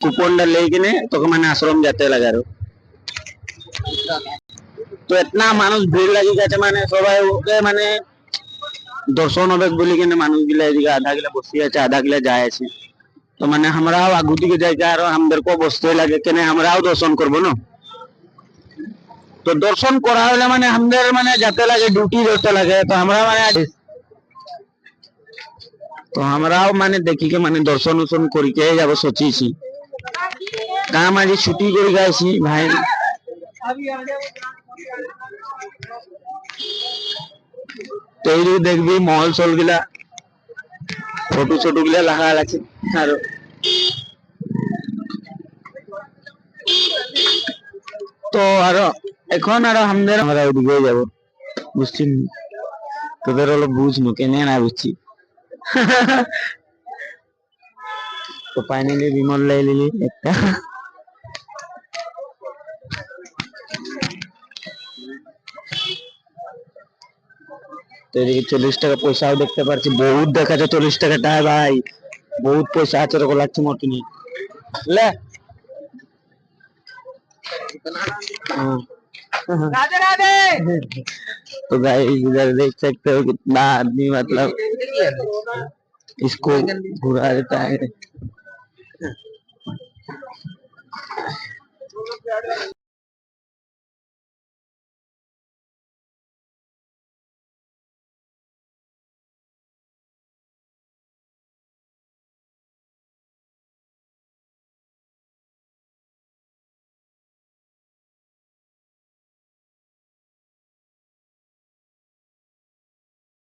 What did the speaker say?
কুপনটা লেগে তোকে মানে আশ্রম যেতে লাগে আরো। তো এতনা মানুষ ভিড় লাগি গেছে মানে সবাই ওকে মানে দর্শন হবে বলে কিনে মানুষ গিলা এদিকে আধা গিলা বসে আছে আধা গিলা যায় আছে। তো মানে আমরাও আগু দিকে যাই আর আমাদেরকেও বসতে লাগে কেনে আমরাও দর্শন করবো না। তো দর্শন করা হলে মানে আমাদের মানে যেতে লাগে ডিউটি যেতে লাগে। তো আমরা মানে তো আমরাও মানে দেখিকে মানে দর্শন উর্শন করিকে যাব সচিছি। কাম আজ ছুটি করে গাইছি ভাই। তো এই দেখবি মহল চল গিলা ফটো ছোটো গিলা লাগা আছে আর তো আরো এখন আরো আমাদের আমরা ওদিকে যাব বুঝছি। তোদের হলো বুঝনু কেনে না বুঝছি। তো ফাইনালি বিমল লাই লিলি একটা। তো এদিকে 40 টাকা পয়সাও দেখতে পাচ্ছি বহুত দেখা যায় 40 টাকাটা ভাই বহুত পয়সা আছে এরকম লাগছে মোর কিনি ले राधे राधे। तो गाइस इधर देख सकते हो कितना आदमी मतलब इसको घुरा देता है।